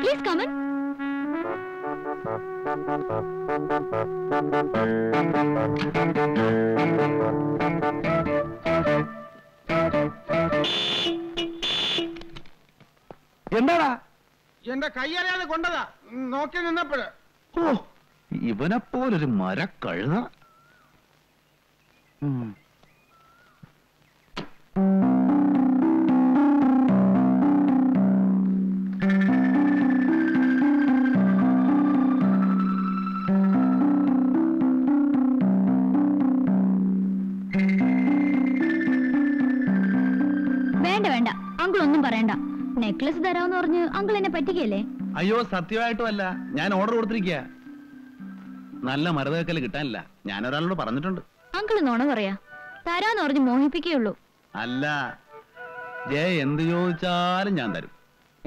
Please come in. എന്താടാ? എന്റെ കൈയറിയാതെ കൊണ്ടതാ, നോക്കി നിന്നപ്പോഴ്. ഓ, ഇവനെപ്പോലൊരു മരക്കഴുത. വേണ്ട വേണ്ട, അങ്കിൾ ഒന്നും പറയണ്ട. നെക്ലസ് തരാമെന്ന് പറഞ്ഞ് അങ്കിൾ എന്നെ പറ്റിക്കല്ലേ? അയ്യോ, സത്യമായിട്ടും അല്ല, ഞാൻ ഓർഡർ കൊടുത്തിരിക്കുക. നല്ല മരതക്കല് കിട്ടാനില്ല, ഞാൻ ഒരാളോട് പറഞ്ഞിട്ടുണ്ട്. അങ്കിൾ നോണ പറയാ, തരാന്ന് പറഞ്ഞ് മോഹിപ്പിക്കുകയുള്ളൂ. അല്ല, ജയ എന്ത് ചോദിച്ചാലും ഞാൻ തരും.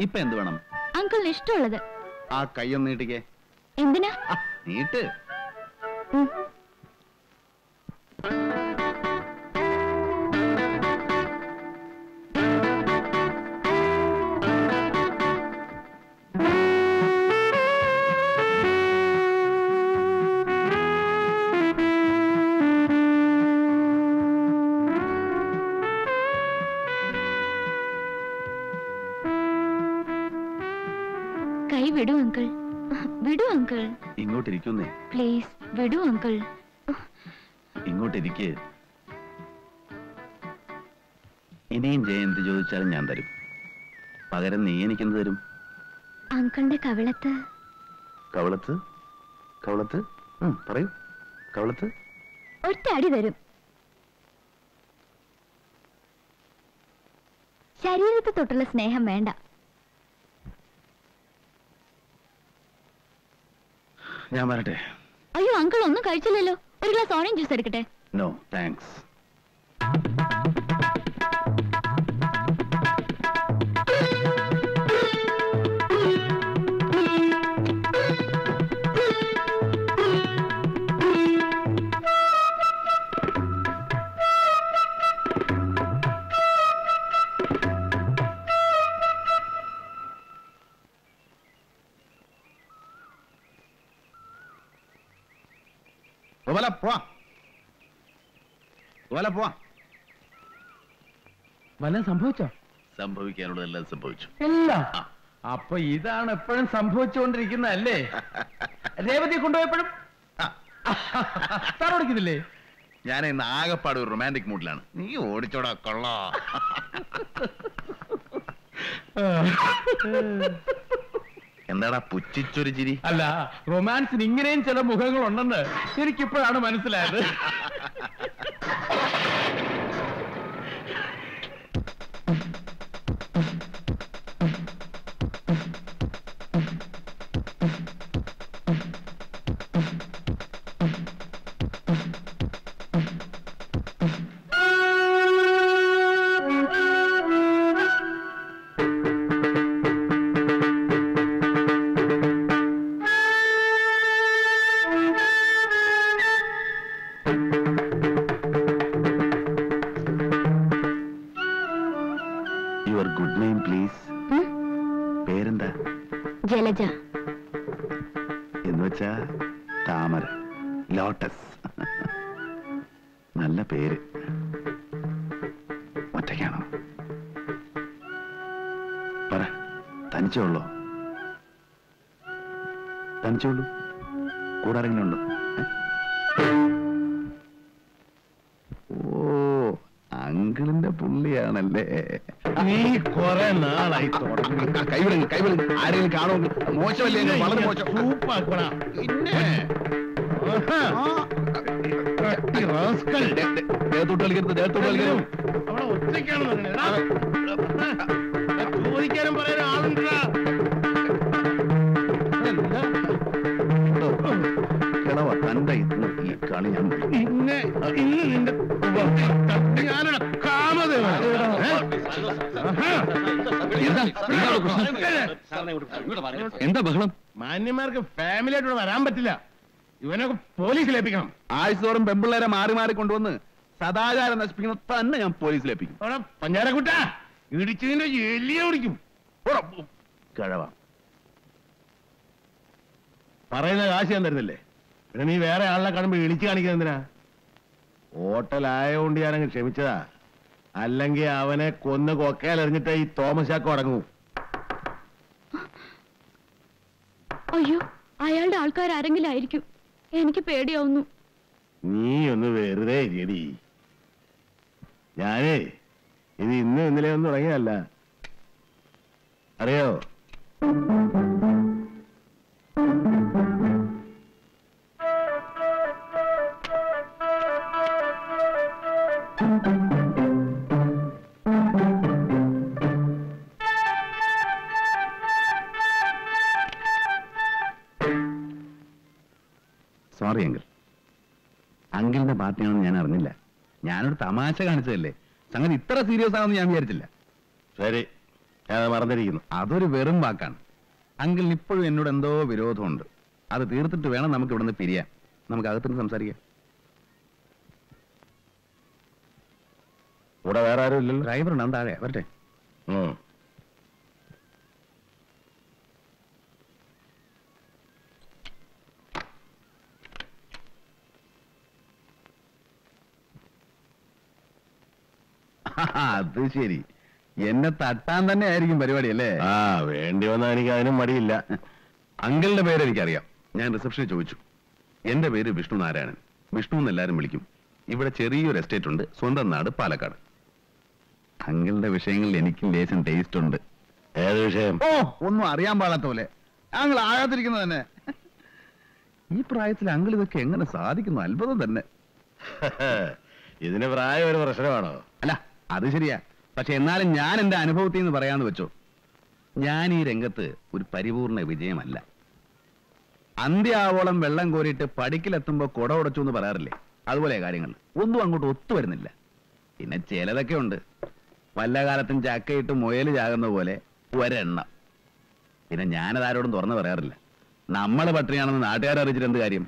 ഇപ്പൊ എന്ത് വേണം? അങ്കിളിന് ഇഷ്ടമുള്ളത്. ആ കൈയൊന്ന് നീട്ടിക്കേ. എന്തിനാ? നീട്ട്. കൈ വിടൂ അങ്കിൾ, വിടൂ അങ്കിൾ. ഇങ്ങോട്ടിരിക്കുന്നേ. പ്ലീസ് വിടൂ അങ്കിൾ. ഇങ്ങോട്ടിരിക്കേ. ഇനിയും ജയ എന്ത് ചോദിച്ചാലും ഞാൻ തരും. പകരം നീ എനിക്കെന്ത് തരും? അങ്കിളിന്റെ കവിളത്ത്. കവളത്ത്? കവളത്ത്? പറയൂ. കവളത്ത് ഒറ്റ അടി തരും. ശരീരത്തെ തൊട്ടുള്ള സ്നേഹം വേണ്ട. ഞാൻ വരട്ടെ? അയ്യോ അങ്കിൾ ഒന്നും കഴിച്ചില്ലല്ലോ. ഒരു ഗ്ലാസ് ഓറഞ്ച് ജ്യൂസ് എടുക്കട്ടെ? No thanks. വല്ലതും സംഭവിച്ചോ? സംഭവിക്കാനുള്ളതെല്ലാം സംഭവിച്ചു. ഇല്ല. അപ്പൊ ഇതാണ് എപ്പോഴും സംഭവിച്ചുകൊണ്ടിരിക്കുന്നതല്ലേ? രേവതി കൊണ്ടുപോയപ്പോഴും സാർ ഓടിക്കുന്നില്ലേ? ഞാൻ ഇന്ന് ആകെപ്പാട് ഒരു റൊമാൻറ്റിക് മൂഡിലാണ്. നീ ഓടിച്ചോടാ കൊള്ളാ. എന്താടാ പുച്ഛിച്ചൊരു ചിരി? അല്ല, റൊമാൻസിന് ഇങ്ങനെയും ചില മുഖങ്ങളുണ്ടെന്ന് എനിക്കിപ്പോഴാണ് മനസ്സിലായത്. ജലജ. എന്നുവെച്ചാ താമര, ലോട്ടസ്. നല്ല പേര്. ഒറ്റയ്ക്കാണോ? പറ, തനിച്ചുള്ളോ? തനിച്ചുള്ളൂ? കൂടെ ആരെങ്കിലും ഉണ്ടോ? ഓ, അങ്കിളിന്റെ പുള്ളിയാണല്ലേ. നീ കുറെ നാളായി തുടങ്ങി. കൈവിടും ആരെങ്കിലും കാണോ? മോശമല്ലേ? വളരെ മോശം. സൂപ്പാക്കണ. പിന്നെ ദേഹത്തോട്ട് കളിക്കരുത്, ദേഹത്തോട്ട് കളിക്കരുത്. അവിടെ ഒറ്റയ്ക്കാണ് ചോദിക്കാനും പറയാനും ആളുണ്ടാ. കിളവ തന്റെ ഈ കളി ഞാൻ ഇന്ന് നിന്റെ ഞാനോட എന്താ ബഹളം? മാന്യന്മാർക്ക് ഫാമിലി ആയിട്ട് വരാൻ പറ്റില്ല. ഇവനൊക്കെ പോലീസിലേപ്പിക്കണം. ആഴ്ചതോറും പെമ്പിള്ളേരെ മാറി മാറി കൊണ്ടുവന്ന് സദാചാരം നശിപ്പിക്കുന്ന തന്നെ ഞാൻ പോലീസിലേപ്പിക്കും. പഞ്ചാരക്കുട്ട ഇടിച്ചതിന്റെ എല്ലിയെ ഓടിക്കും. കിഴവ പറയുന്ന കാശ് ഞാൻ തരുന്നില്ലേ? പിന്നെ നീ വേറെ ആളിനെ കാണുമ്പോ ഇളിച്ചു കാണിക്കുന്നത് എന്തിനാ? ഹോട്ടലായോണ്ട് ഞാനങ്ങ് ക്ഷമിച്ചതാ. അല്ലെങ്കിൽ അവനെ കൊന്ന് കൊക്കയിലെറിഞ്ഞിട്ട് ഈ തോമസ് ചാക്കോ അടങ്ങൂ. അയ്യോ, അയാളുടെ ആൾക്കാരെങ്കിലും ആയിരിക്കും. എനിക്ക് പേടിയാവുന്നു. നീ ഒന്ന് വെറുതെ ഇരിയടി. ഞാനേ ഇത് ഇന്ന് ഇന്നലെ ഒന്നും തുടങ്ങിയതല്ല, അറിയോ? Sorry uncle. അങ്കിളിന്റെ പാർട്ടിയാണെന്ന് ഞാൻ അറിഞ്ഞില്ല. ഞാനൊരു തമാശ കാണിച്ചതല്ലേ. സംഗതി ഇത്ര സീരിയസ് ആണെന്ന് ഞാൻ വിചാരിച്ചില്ല. ശരി, ഞാൻ മറന്നിരിക്കുന്നു. അതൊരു വെറും വാക്കാണ്. അങ്കിളിന് ഇപ്പോഴും എന്നോട് എന്തോ വിരോധമുണ്ട്. അത് തീർത്തിട്ട് വേണം നമുക്ക് ഇവിടുന്ന് പിരിയാൻ. നമുക്ക് അകത്തുനിന്ന് സംസാരിക്കാം. ഇവിടെ വേറെ ആരും ഇല്ലല്ലോ. ഡ്രൈവർ ഉണ്ടാവും താഴെ. വരട്ടെ. അത് ശരി, എന്നെ തട്ടാൻ തന്നെ ആയിരിക്കും പരിപാടി അല്ലേ? ആ, വേണ്ടി വന്നാൽ എനിക്ക് അതിനും മടിയില്ല. അങ്കിളിന്റെ പേര് എനിക്കറിയാം. ഞാൻ റിസപ്ഷനിൽ ചോദിച്ചു. എന്റെ പേര് വിഷ്ണു നാരായണൻ. വിഷ്ണു എന്ന് എല്ലാവരും വിളിക്കും. ഇവിടെ ചെറിയൊരു എസ്റ്റേറ്റ് ഉണ്ട്. സ്വന്തം നാട് പാലക്കാട്. അങ്കിളിന്റെ വിഷയങ്ങളിൽ എനിക്കും ലേശം ടേസ്റ്റ് ഉണ്ട്. ഏത് വിഷയം? ഓ, ഒന്നും അറിയാൻ പാടാത്ത പോലെ. അങ്കിൾ ആകാതിരിക്കുന്നത് തന്നെ. ഈ പ്രായത്തിൽ അങ്കിൾ ഇതൊക്കെ എങ്ങനെ സാധിക്കുന്നു? അത്ഭുതം തന്നെ. ഇതിന് പ്രായം ഒരു പ്രശ്നമാണോ? അല്ല, അത് ശരിയാ. പക്ഷെ എന്നാലും ഞാൻ എന്റെ അനുഭവത്തിൽ നിന്ന് പറയാന്ന് വെച്ചോ, ഞാൻ ഈ രംഗത്ത് ഒരു പരിപൂർണ വിജയമല്ല. അന്ത്യാവോളം വെള്ളം കോരിയിട്ട് പടിക്കിലെത്തുമ്പോ കുട ഉടച്ചു എന്ന് പറയാറില്ലേ? അതുപോലെ കാര്യങ്ങൾ ഒന്നും അങ്ങോട്ട് ഒത്തുവരുന്നില്ല. പിന്നെ ചിലതൊക്കെ ഉണ്ട്. വല്ല കാലത്തും ചക്കയിട്ട് മുയല് ചാകുന്ന പോലെ ഒരെണ്ണം. പിന്നെ ഞാനതാരോടും തുറന്നു പറയാറില്ല. നമ്മള് പട്ടിണിയാണെന്ന് നാട്ടുകാരെ അറിയിച്ചിട്ട് എന്ത് കാര്യം?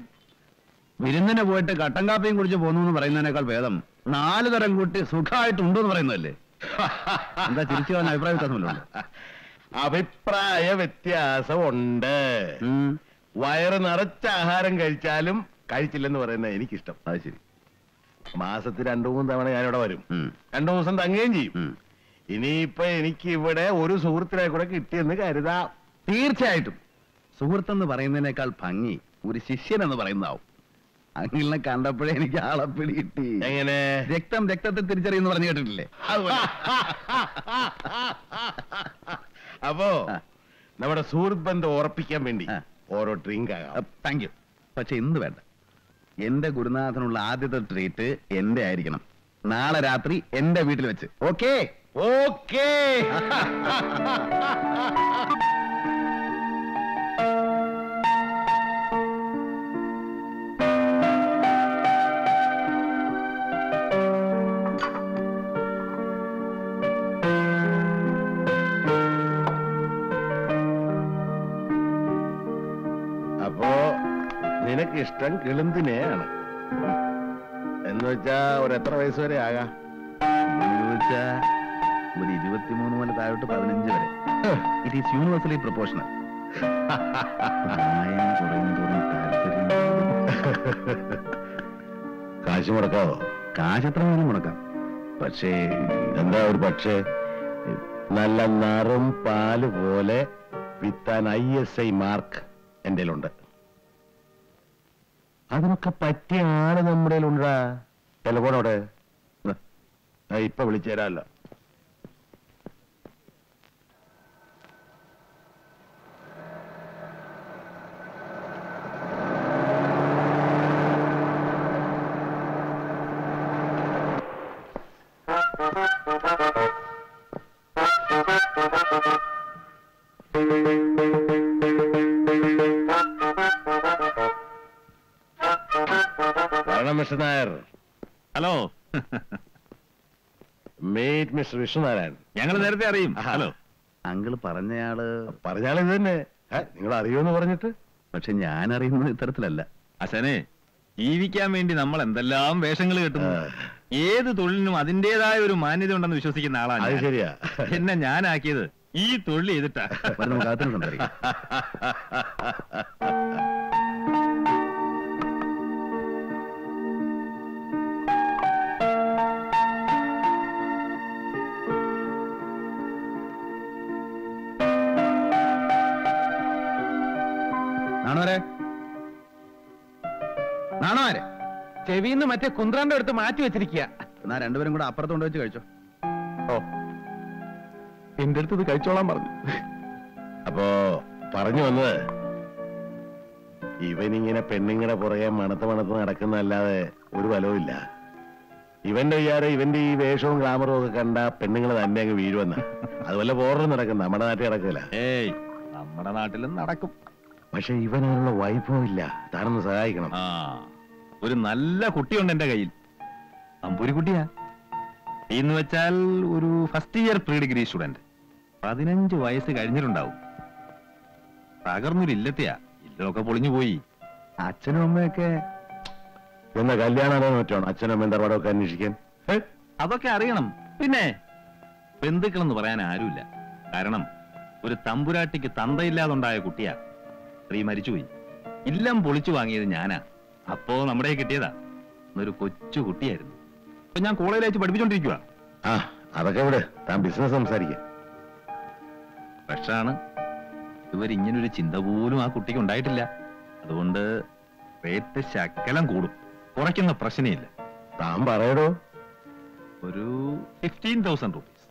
വിരുന്നിന് പോയിട്ട് കട്ടൻ കാപ്പിയും കുടിച്ച് പോന്നു എന്ന് പറയുന്നതിനേക്കാൾ ഭേദം 4 തരം കൂട്ടി സുഖമായിട്ടുണ്ടോ എന്ന് പറയുന്നതല്ലേ? എന്താ ചിരിച്ചു കളഞ്ഞ അഭിപ്രായ വ്യത്യാസമല്ലോ? അഭിപ്രായ വ്യത്യാസമുണ്ട്. വയറ് നിറച്ച ആഹാരം കഴിച്ചാലും കഴിച്ചില്ലെന്ന് പറയുന്നത് എനിക്കിഷ്ടം. അത് ശരി. മാസത്തിൽ 2-3 തവണ ഞാനിവിടെ വരും. 2 ദിവസം തങ്ങുകയും ചെയ്യും. ഇനിയിപ്പൊ എനിക്ക് ഇവിടെ ഒരു സുഹൃത്തിനെ കൂടെ കിട്ടിയെന്ന് കരുതാം. തീർച്ചയായിട്ടും. സുഹൃത്തെന്ന് പറയുന്നതിനേക്കാൾ ഭംഗി ഒരു ശിഷ്യൻ എന്ന് പറയുന്നതാവും. അങ്കിളിനെ കണ്ടപ്പോഴേ എനിക്ക് ആളെ പിടി കിട്ടി. എങ്ങനെ? രക്തം രക്തത്തെ തിരിച്ചറിയുന്നു പറഞ്ഞു കേട്ടിട്ടില്ലേ? അപ്പോ നമ്മുടെ സുഹൃത്ത് ബന്ധം ഉറപ്പിക്കാൻ വേണ്ടി ഓരോ ഡ്രിങ്ക് ആകാം. Thank you. പക്ഷെ ഇന്ന് വേണ്ട. എന്റെ ഗുരുനാഥനുള്ള ആദ്യത്തെ ട്രീറ്റ് എന്റെ ആയിരിക്കണം. നാളെ രാത്രി എന്റെ വീട്ടിൽ വെച്ച്. ഓക്കേ? ഓക്കേ. അപ്പോ നിനക്ക് ഇഷ്ടം കിളുന്തിനെയാണ് എന്ന് വെച്ചാ ഒരു എത്ര വയസ്സ് വരെ ആകാം? ചോദിച്ചാ ഒരു 23 മുതൽ താഴോട്ട് 15 വരെ. It is universally proportional. കാശ് മുടക്കാവോ? കാശ് എത്ര വേണം മുടക്കാം. പക്ഷേ എന്താ ഒരു പക്ഷേ? നല്ല നറും പാല് പോലെ വിത്താൻ ISI മാർക്ക് എന്റെ ഉണ്ട്. അതിനൊക്കെ പറ്റിയ ആള് നമ്മുടെ ഉണ്ടാ. ടെലഫോണോടെ ഇപ്പൊ വിളിച്ചേരാല്ലോ. Mister Nair. Hello. Meet mister Vishnunarayan. ഞങ്ങൾ നേരത്തെ അറിയും. ഹലോ. അങ്കിള് പറഞ്ഞയാള് ഇത് തന്നെ. നിങ്ങൾ അറിയുമെന്ന് പറഞ്ഞിട്ട്. പക്ഷെ ഞാൻ അറിയുന്നത് ഇത്തരത്തിലല്ല. അശനെ, ജീവിക്കാൻ വേണ്ടി നമ്മൾ എന്തെല്ലാം വേഷങ്ങൾ കെട്ടുന്നു. ഏത് തൊഴിലിനും അതിന്റേതായ ഒരു മാന്യത ഉണ്ടെന്ന് വിശ്വസിക്കുന്ന ആളാണ്. അത് ശരിയാ. എന്നെ ഞാനാക്കിയത് ഈ തൊഴിൽ ചെയ്തിട്ടാ. നമുക്ക് അകത്തിന് സംസാരിക്കാം. ചെവിന്ന് മറ്റേ കുന്ത്രാണ്ടം എടുത്ത് മാറ്റി വെച്ചിരിക്കുക. എന്നാ രണ്ടുപേരും കൂടെ അപ്പുറത്ത് കൊണ്ട് വെച്ച് കഴിച്ചോ. ഓ, എന്റെ അടുത്ത് ഇത് കഴിച്ചോളാൻ പറഞ്ഞു. അപ്പോ പറഞ്ഞു വന്നത്, ഇവനിങ്ങനെ പെണ്ണുങ്ങളുടെ പുറകെ മണത്ത് നടക്കുന്നതല്ലാതെ ഒരു ഫലവും ഇല്ല. ഇവന്റെ വിചാരം ഇവന്റെ ഈ വേഷവും ഗ്ലാമറും ഒക്കെ കണ്ട പെണ്ണുങ്ങൾ തന്നെ അങ്ങ് വീഴുവെന്ന. അതുപോലെ പോറും നടക്കും, നമ്മുടെ നാട്ടിൽ നടക്കില്ല. ഏയ്, നമ്മുടെ നാട്ടിലും നടക്കും. പക്ഷെ ഇവനുള്ള വൈഭവം ഇല്ല. താനൊന്ന് സഹായിക്കണം. ആ, ഒരു നല്ല കുട്ടിയുണ്ട് എന്റെ കയ്യിൽ. അമ്പൂരി കുട്ടിയാ. എന്ന് വെച്ചാൽ ഒരു first year pre degree student. 15 വയസ്സ് കഴിഞ്ഞിട്ടുണ്ടാവും. തകർന്നൊരു ഇല്ലത്തെയാ. ഇല്ലൊക്കെ പൊളിഞ്ഞു പോയി. അച്ഛനും അമ്മയൊക്കെ എന്നാ കല്യാണമോ മറ്റാണോ അച്ഛനും അമ്മയും തറവാടൊക്കെ അന്വേഷിക്കാൻ? അതൊക്കെ അറിയണം. പിന്നെ ബന്ധുക്കളെന്ന് പറയാൻ ആരുമില്ല. കാരണം ഒരു തമ്പുരാട്ടിക്ക് തന്തയില്ലാതുണ്ടായ കുട്ടിയാ. സ്ത്രീ മരിച്ചുപോയി. ഇല്ലം പൊളിച്ചു വാങ്ങിയത് ഞാനാ. അപ്പോ നമ്മുടെ കിട്ടിയതാ. എന്നൊരു കൊച്ചു കുട്ടിയായിരുന്നു. അപ്പൊ ഞാൻ കോളേജിൽ വെച്ച് പഠിപ്പിച്ചോണ്ടിരിക്കുക. ആ, അതൊക്കെ ഇവിടെ താൻ ബിസിനസ് സംസാരിക്കാം. പക്ഷാണ് ഇവരിങ്ങനൊരു ചിന്ത പോലും ആ കുട്ടിക്ക് ഉണ്ടായിട്ടില്ല. അതുകൊണ്ട് റേറ്റ് ശകലം കൂടും. കുറയ്ക്കുന്ന പ്രശ്നമില്ല. താൻ പറയടോ. ഒരു 15,000 റുപ്പീസ്.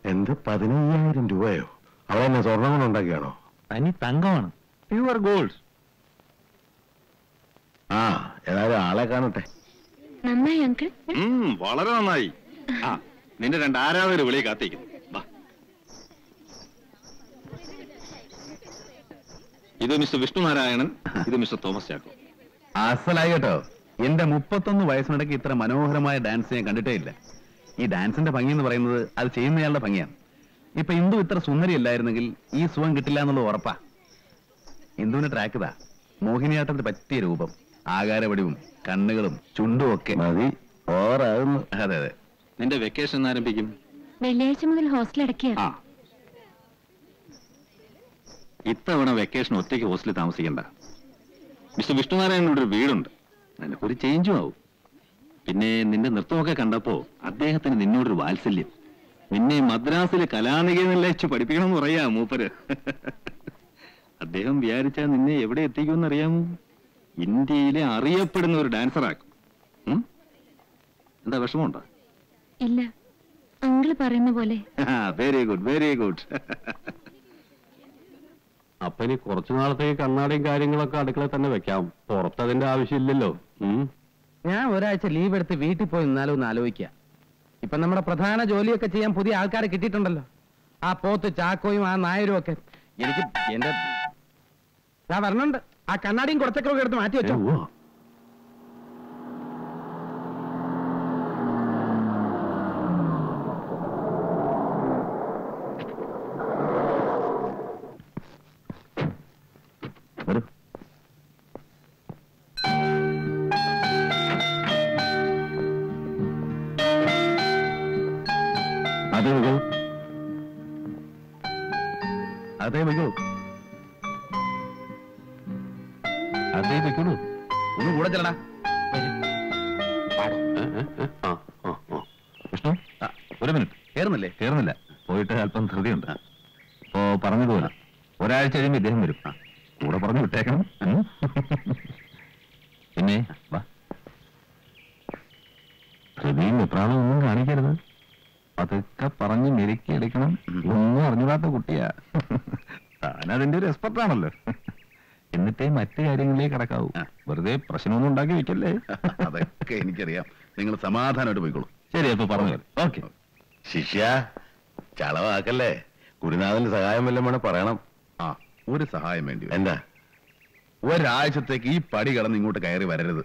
എന്ത് 15,000 രൂപയോ? അവളെന്നെ സ്വർണ്ണം കൊണ്ട് ഉണ്ടാക്കിയാണോ? തനി തങ്കമാണ്. Pure gold. ആ, ഏതായാലും ആളെ കാണട്ടെ. നന്നായി അങ്കിൾ. വളരെ നന്നായി. ആ, നിന്റെ 2 ആരാധകർ വിളി കാത്തിരിക്കുന്നു. ഇത് മിസ്റ്റർ വിഷ്ണുനാരായണൻ, ഇത് മിസ്റ്റർ തോമസ് ചാക്കോ. അസലായി കേട്ടോ. എന്റെ 31 വയസ്സിനിടയ്ക്ക് ഇത്ര മനോഹരമായ ഡാൻസ് ഞാൻ കണ്ടിട്ടേ ഇല്ല. ഈ ഡാൻസിന്റെ ഭംഗി എന്ന് പറയുന്നത് അത് ചെയ്യുന്നയാളുടെ ഭംഗിയാണ്. ഇപ്പൊ ഇന്ദു ഇത്ര സുന്ദരിയല്ലായിരുന്നെങ്കിൽ ഈ സുഖം കിട്ടില്ല എന്നുള്ളത് ഉറപ്പാ. ഇന്ദുവിന്റെ ട്രാക്ക് ഇതാ. മോഹിനിയാട്ടത്തിന് പറ്റിയ രൂപം, ആകാരവടിവും കണ്ണുകളും ചുണ്ടും ഒക്കെ മതി, ഓവറാകുന്നു. അതെ അതെ. നിന്റെ വെക്കേഷൻ ആരംഭിക്കും? വെള്ളിയാഴ്ച മുതൽ ഹോസ്റ്റൽ അടയ്ക്കുക. ആ, ഇത്തവണ വെക്കേഷൻ ഒറ്റയ്ക്ക് ഹോസ്റ്റലിൽ താമസിക്കണ്ട. മിസ്റ്റർ വിഷ്ണുനാരായണനോട് ഒരു വീടുണ്ട്. നിനക്കൊരു ചേഞ്ചും ആവും. പിന്നെ നിന്റെ നൃത്തമൊക്കെ കണ്ടപ്പോ അദ്ദേഹത്തിന് നിന്നോടൊരു വാത്സല്യം. നിന്നെ മദ്രാസിലെ കലാനികേതനിൽ വെച്ച് പഠിപ്പിക്കണമെന്ന് പറയാ മൂപ്പര്. അദ്ദേഹം വിചാരിച്ചാൽ നിന്നെ എവിടെ എത്തിക്കുമെന്ന് അറിയാമോ? ഇന്ത്യയിലെ അറിയപ്പെടുന്ന ഒരു ഡാൻസറാക്കും. എന്താ വിഷമമുണ്ടോ? ഇല്ല, അങ്കിള് പറയുന്ന പോലെ. Very good, very good. അപ്പൊ ഇനി കുറച്ചു നാളത്തേക്ക് കണ്ണാടിയും കാര്യങ്ങളൊക്കെ അടുക്കളയിൽ തന്നെ വെക്കാം. പുറത്തതിന്റെ ആവശ്യമില്ലല്ലോ. ഞാൻ ഒരാഴ്ച ലീവ് എടുത്ത് വീട്ടിൽ പോയി നിന്നാലോ എന്ന് ആലോചിക്കുക. ഇപ്പൊ നമ്മുടെ പ്രധാന ജോലിയൊക്കെ ചെയ്യാൻ പുതിയ ആൾക്കാരെ കിട്ടിയിട്ടുണ്ടല്ലോ. ആ പോത്ത് ചാക്കോയും ആ നായരും ഒക്കെ. എനിക്ക് എന്റെ വരണുണ്ട്. ആ കണ്ണാടിയും കുറച്ചൊക്കെ എടുത്ത് മാറ്റി വെച്ചോ. അതേ വയ്ക്കൂ, അതേ വയ്ക്കൂ, അതേ വയ്ക്കുള്ളൂ. ഒന്ന് കൂടെ ചെല്ലടാ. വിഷ്ണു, ഒരു മിനിറ്റ്. കേറുന്നില്ലേ? കേറുന്നില്ല. പോയിട്ട് അല്പം ധൃതിയുണ്ട്. അപ്പോ പറഞ്ഞതുപോലെ ഒരാഴ്ച കഴിയുമ്പോൾ ഇദ്ദേഹം വരും. കൂടെ പറഞ്ഞു വിട്ടേക്കണം. പിന്നെ വാ, ധൃതിയും വെപ്രാളവും ഒന്നും കാണിക്കരുത്. അതൊക്കെ പറഞ്ഞ് മെരുക്കിയെടുക്കണം. ഒന്നും അറിഞ്ഞൂടാത്ത കുട്ടിയാ. താനതിന്റെ ഒരു എക്സ്പെർട്ടാണല്ലോ. എന്നിട്ടേ മറ്റു കാര്യങ്ങളിലേക്ക് കടക്കാവൂ. വെറുതെ പ്രശ്നമൊന്നും ഉണ്ടാക്കി വെക്കല്ലേ. അതൊക്കെ എനിക്കറിയാം. നിങ്ങൾ സമാധാനമായിട്ട് പോയിക്കോളൂ. ശരി, അപ്പൊ പറഞ്ഞു. ഓക്കെ. ശിഷ്യ, ചളവാക്കല്ലേ. ഗുരുനാഥന്റെ സഹായം വല്ലതും വേണം പറയണം. ആ, ഒരു സഹായം വേണ്ടി വരും. എന്താ? ഒരാഴ്ചത്തേക്ക് ഈ പടി കടന്ന് ഇങ്ങോട്ട് കയറി വരരുത്.